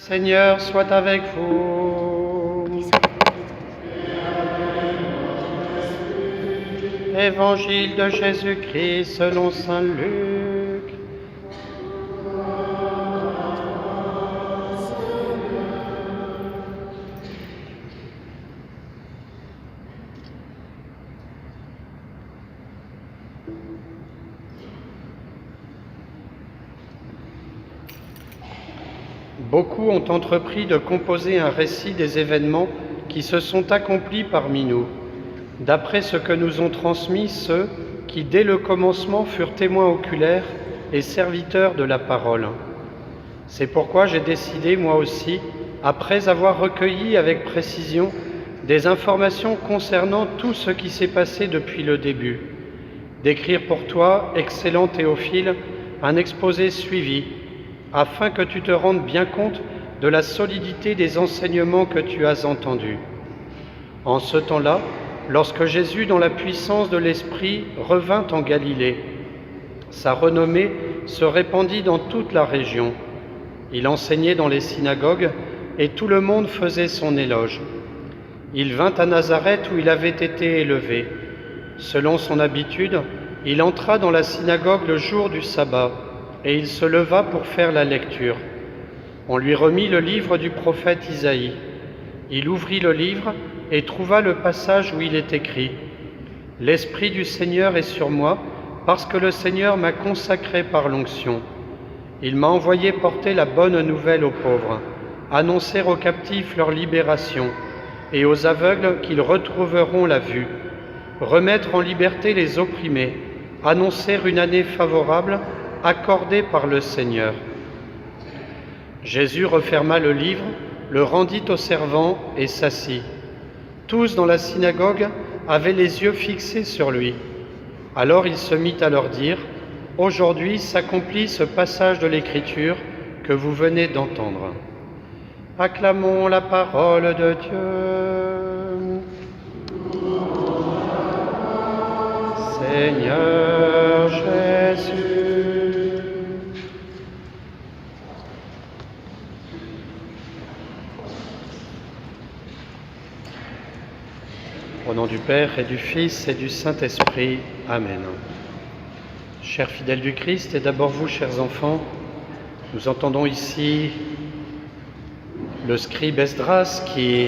Seigneur soit avec vous. Évangile de Jésus-Christ selon saint Luc. Beaucoup ont entrepris de composer un récit des événements qui se sont accomplis parmi nous, d'après ce que nous ont transmis ceux qui, dès le commencement, furent témoins oculaires et serviteurs de la parole. C'est pourquoi j'ai décidé, moi aussi, après avoir recueilli avec précision des informations concernant tout ce qui s'est passé depuis le début, d'écrire pour toi, excellent Théophile, un exposé suivi, afin que tu te rendes bien compte de la solidité des enseignements que tu as entendus. En ce temps-là, lorsque Jésus, dans la puissance de l'Esprit, revint en Galilée, sa renommée se répandit dans toute la région. Il enseignait dans les synagogues et tout le monde faisait son éloge. Il vint à Nazareth où il avait été élevé. Selon son habitude, il entra dans la synagogue le jour du sabbat et il se leva pour faire la lecture. On lui remit le livre du prophète Isaïe. Il ouvrit le livre et trouva le passage où il est écrit « L'Esprit du Seigneur est sur moi, parce que le Seigneur m'a consacré par l'onction. Il m'a envoyé porter la bonne nouvelle aux pauvres, annoncer aux captifs leur libération et aux aveugles qu'ils retrouveront la vue, remettre en liberté les opprimés, annoncer une année favorable accordée par le Seigneur. » Jésus referma le livre, le rendit aux servants et s'assit. Tous dans la synagogue avaient les yeux fixés sur lui. Alors il se mit à leur dire « Aujourd'hui s'accomplit ce passage de l'Écriture que vous venez d'entendre. » Acclamons la parole de Dieu. Seigneur Jésus. Au nom du Père et du Fils et du Saint-Esprit. Amen. Chers fidèles du Christ, et d'abord vous, chers enfants, nous entendons ici le scribe Esdras qui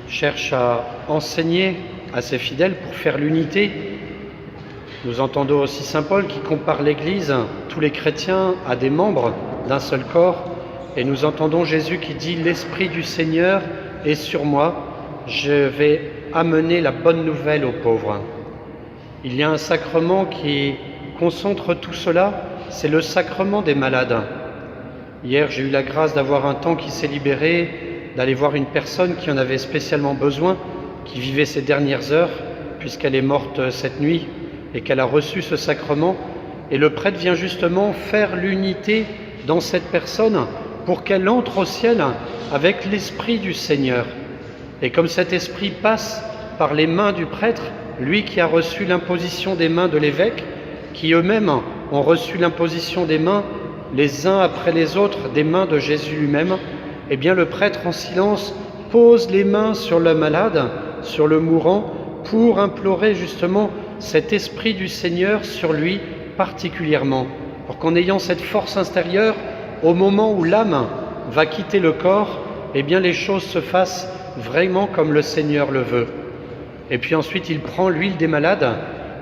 cherche à enseigner à ses fidèles pour faire l'unité. Nous entendons aussi saint Paul qui compare l'Église, tous les chrétiens, à des membres d'un seul corps. Et nous entendons Jésus qui dit « L'Esprit du Seigneur est sur moi, je vais amener la bonne nouvelle aux pauvres ». Il y a un sacrement qui concentre tout cela, c'est le sacrement des malades. Hier, j'ai eu la grâce d'avoir un temps qui s'est libéré, d'aller voir une personne qui en avait spécialement besoin, qui vivait ses dernières heures, puisqu'elle est morte cette nuit et qu'elle a reçu ce sacrement. Et le prêtre vient justement faire l'unité dans cette personne pour qu'elle entre au ciel avec l'Esprit du Seigneur. Et comme cet esprit passe par les mains du prêtre, lui qui a reçu l'imposition des mains de l'évêque, qui eux-mêmes ont reçu l'imposition des mains, les uns après les autres, des mains de Jésus lui-même, eh bien le prêtre en silence pose les mains sur le malade, sur le mourant, pour implorer justement cet esprit du Seigneur sur lui particulièrement, pour qu'en ayant cette force intérieure, au moment où l'âme va quitter le corps, eh bien les choses se fassent vraiment comme le Seigneur le veut. Et puis ensuite, il prend l'huile des malades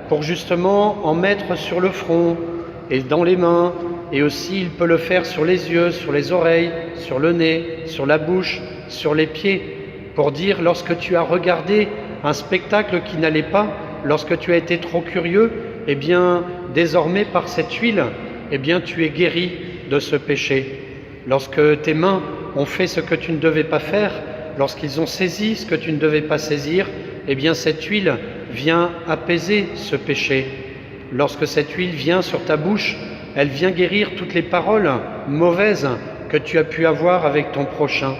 pour justement en mettre sur le front et dans les mains, et aussi il peut le faire sur les yeux, sur les oreilles, sur le nez, sur la bouche, sur les pieds, pour dire lorsque tu as regardé un spectacle qui n'allait pas, lorsque tu as été trop curieux, eh bien désormais par cette huile, eh bien tu es guéri de ce péché. Lorsque tes mains ont fait ce que tu ne devais pas faire, lorsqu'ils ont saisi ce que tu ne devais pas saisir, eh bien cette huile vient apaiser ce péché. Lorsque cette huile vient sur ta bouche, elle vient guérir toutes les paroles mauvaises que tu as pu avoir avec ton prochain.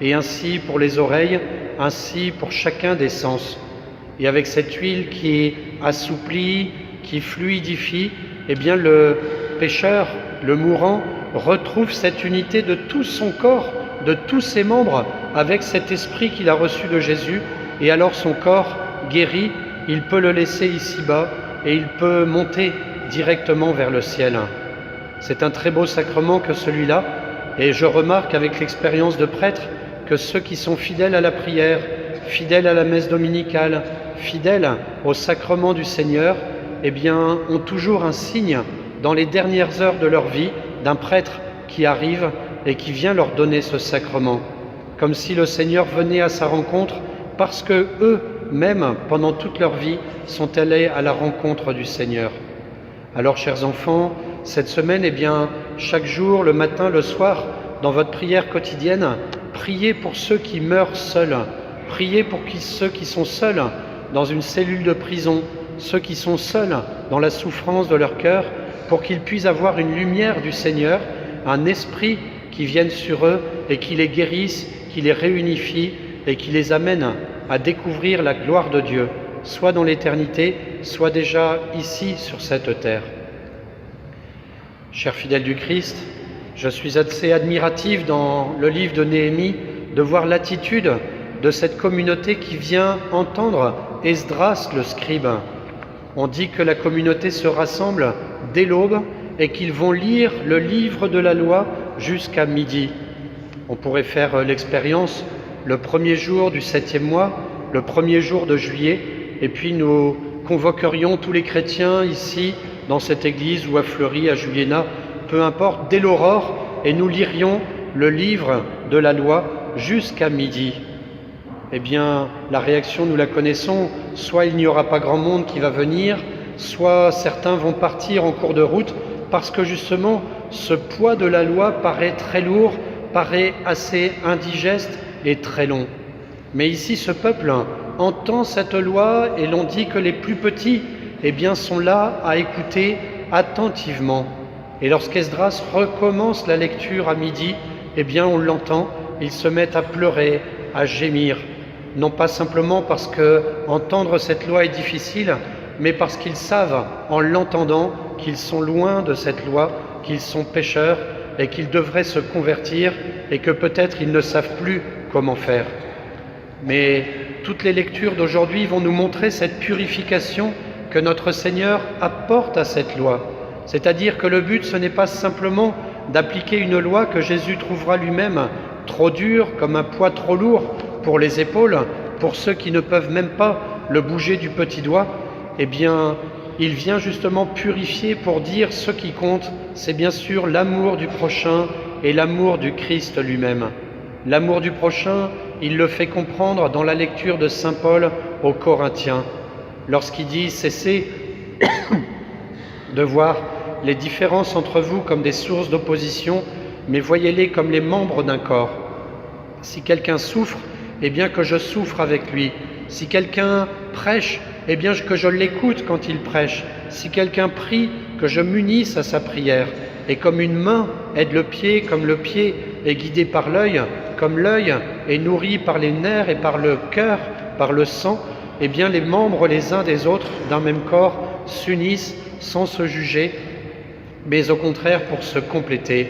Et ainsi pour les oreilles, ainsi pour chacun des sens. Et avec cette huile qui assouplit, qui fluidifie, eh bien le pécheur, le mourant, retrouve cette unité de tout son corps de tous ses membres avec cet esprit qu'il a reçu de Jésus, et alors son corps guéri, il peut le laisser ici-bas et il peut monter directement vers le ciel. C'est un très beau sacrement que celui-là, et je remarque avec l'expérience de prêtre que ceux qui sont fidèles à la prière, fidèles à la messe dominicale, fidèles au sacrement du Seigneur, eh bien, ont toujours un signe dans les dernières heures de leur vie d'un prêtre qui arrive et qui vient leur donner ce sacrement, comme si le Seigneur venait à sa rencontre parce que eux-mêmes, pendant toute leur vie, sont allés à la rencontre du Seigneur. Alors, chers enfants, cette semaine, eh bien, chaque jour, le matin, le soir, dans votre prière quotidienne, priez pour ceux qui meurent seuls, priez pour ceux qui sont seuls dans une cellule de prison, ceux qui sont seuls dans la souffrance de leur cœur, pour qu'ils puissent avoir une lumière du Seigneur, un esprit qui vienne sur eux et qui les guérisse, qui les réunifie et qui les amène à découvrir la gloire de Dieu, soit dans l'éternité, soit déjà ici sur cette terre. Chers fidèles du Christ, je suis assez admiratif dans le livre de Néhémie de voir l'attitude de cette communauté qui vient entendre Esdras le scribe. On dit que la communauté se rassemble dès l'aube et qu'ils vont lire le livre de la loi jusqu'à midi. On pourrait faire l'expérience le premier jour du 7e mois, le premier jour de juillet, et puis nous convoquerions tous les chrétiens ici, dans cette église ou à Fleury, à Juliéna, peu importe, dès l'aurore, et nous lirions le livre de la loi jusqu'à midi. Eh bien, la réaction, nous la connaissons, soit il n'y aura pas grand monde qui va venir, soit certains vont partir en cours de route, parce que justement, ce poids de la loi paraît très lourd, paraît assez indigeste et très long. Mais ici, ce peuple entend cette loi et l'on dit que les plus petits, eh bien, sont là à écouter attentivement. Et lorsqu'Esdras recommence la lecture à midi, eh bien, on l'entend, ils se mettent à pleurer, à gémir, non pas simplement parce que entendre cette loi est difficile, mais parce qu'ils savent, en l'entendant, qu'ils sont loin de cette loi, qu'ils sont pécheurs et qu'ils devraient se convertir et que peut-être ils ne savent plus comment faire. Mais toutes les lectures d'aujourd'hui vont nous montrer cette purification que notre Seigneur apporte à cette loi. C'est-à-dire que le but, ce n'est pas simplement d'appliquer une loi que Jésus trouvera lui-même trop dure, comme un poids trop lourd pour les épaules, pour ceux qui ne peuvent même pas le bouger du petit doigt. Eh bien, il vient justement purifier pour dire ce qui compte, c'est bien sûr l'amour du prochain et l'amour du Christ lui-même. L'amour du prochain, il le fait comprendre dans la lecture de saint Paul aux Corinthiens, lorsqu'il dit « Cessez de voir les différences entre vous comme des sources d'opposition, mais voyez-les comme les membres d'un corps. Si quelqu'un souffre, eh bien que je souffre avec lui. Si quelqu'un prêche, eh bien que je l'écoute quand il prêche. Si quelqu'un prie, que je m'unisse à sa prière. Et comme une main aide le pied, comme le pied est guidé par l'œil, comme l'œil est nourri par les nerfs et par le cœur, par le sang, eh bien les membres les uns des autres d'un même corps s'unissent sans se juger, mais au contraire pour se compléter.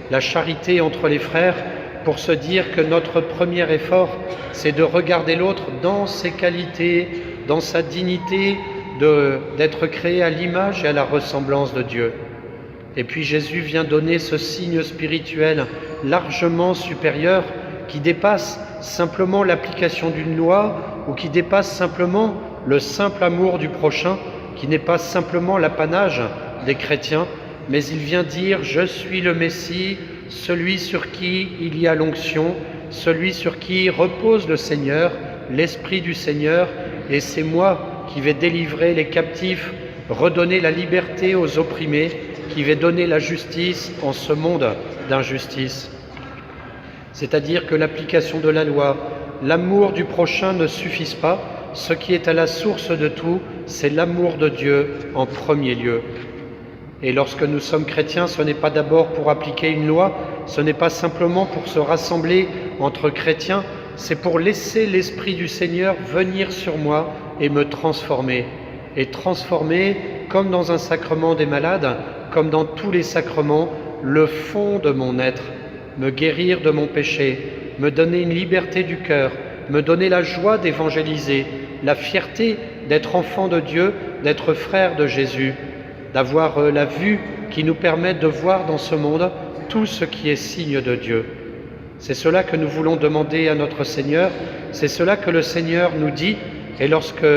La charité entre les frères, pour se dire que notre premier effort, c'est de regarder l'autre dans ses qualités, dans sa dignité, d'être créé à l'image et à la ressemblance de Dieu. Et puis Jésus vient donner ce signe spirituel largement supérieur qui dépasse simplement l'application d'une loi ou qui dépasse simplement le simple amour du prochain, qui n'est pas simplement l'apanage des chrétiens, mais il vient dire « Je suis le Messie, celui sur qui il y a l'onction, celui sur qui repose le Seigneur, l'Esprit du Seigneur, et c'est moi qui vais délivrer les captifs, redonner la liberté aux opprimés, qui vais donner la justice en ce monde d'injustice. » C'est-à-dire que l'application de la loi, l'amour du prochain ne suffisent pas. Ce qui est à la source de tout, c'est l'amour de Dieu en premier lieu. Et lorsque nous sommes chrétiens, ce n'est pas d'abord pour appliquer une loi, ce n'est pas simplement pour se rassembler entre chrétiens, c'est pour laisser l'Esprit du Seigneur venir sur moi et me transformer. Et transformer, comme dans un sacrement des malades, comme dans tous les sacrements, le fond de mon être, me guérir de mon péché, me donner une liberté du cœur, me donner la joie d'évangéliser, la fierté d'être enfant de Dieu, d'être frère de Jésus, d'avoir la vue qui nous permet de voir dans ce monde tout ce qui est signe de Dieu. C'est cela que nous voulons demander à notre Seigneur, c'est cela que le Seigneur nous dit, et lorsque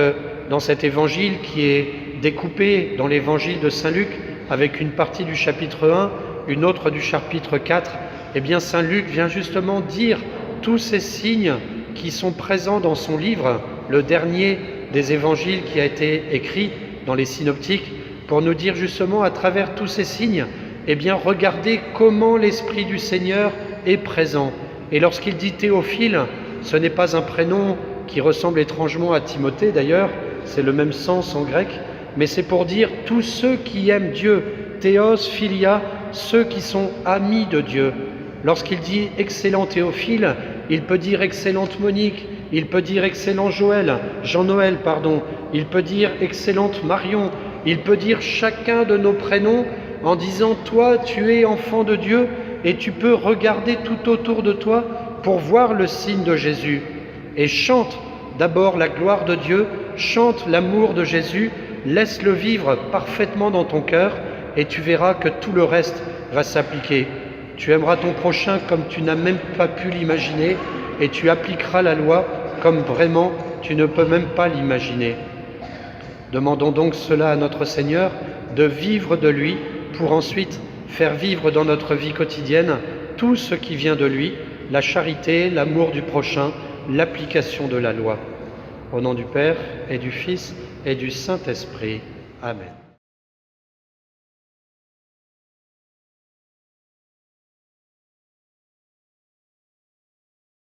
dans cet évangile qui est découpé dans l'évangile de Saint Luc, avec une partie du chapitre 1, une autre du chapitre 4, eh bien Saint Luc vient justement dire tous ces signes qui sont présents dans son livre, le dernier des évangiles qui a été écrit dans les synoptiques, pour nous dire justement à travers tous ces signes, eh bien regardez comment l'Esprit du Seigneur est présent. Et lorsqu'il dit Théophile, ce n'est pas un prénom qui ressemble étrangement à Timothée d'ailleurs, c'est le même sens en grec, mais c'est pour dire tous ceux qui aiment Dieu, Théos, Philia, ceux qui sont amis de Dieu. Lorsqu'il dit excellent Théophile, il peut dire excellente Monique, il peut dire excellent Jean-Noël, il peut dire excellente Marion, il peut dire chacun de nos prénoms en disant toi tu es enfant de Dieu et tu peux regarder tout autour de toi pour voir le signe de Jésus. Et chante d'abord la gloire de Dieu, chante l'amour de Jésus, laisse-le vivre parfaitement dans ton cœur et tu verras que tout le reste va s'appliquer. Tu aimeras ton prochain comme tu n'as même pas pu l'imaginer et tu appliqueras la loi comme vraiment tu ne peux même pas l'imaginer. Demandons donc cela à notre Seigneur, de vivre de lui pour ensuite faire vivre dans notre vie quotidienne tout ce qui vient de lui, la charité, l'amour du prochain, l'application de la loi. Au nom du Père et du Fils et du Saint-Esprit. Amen.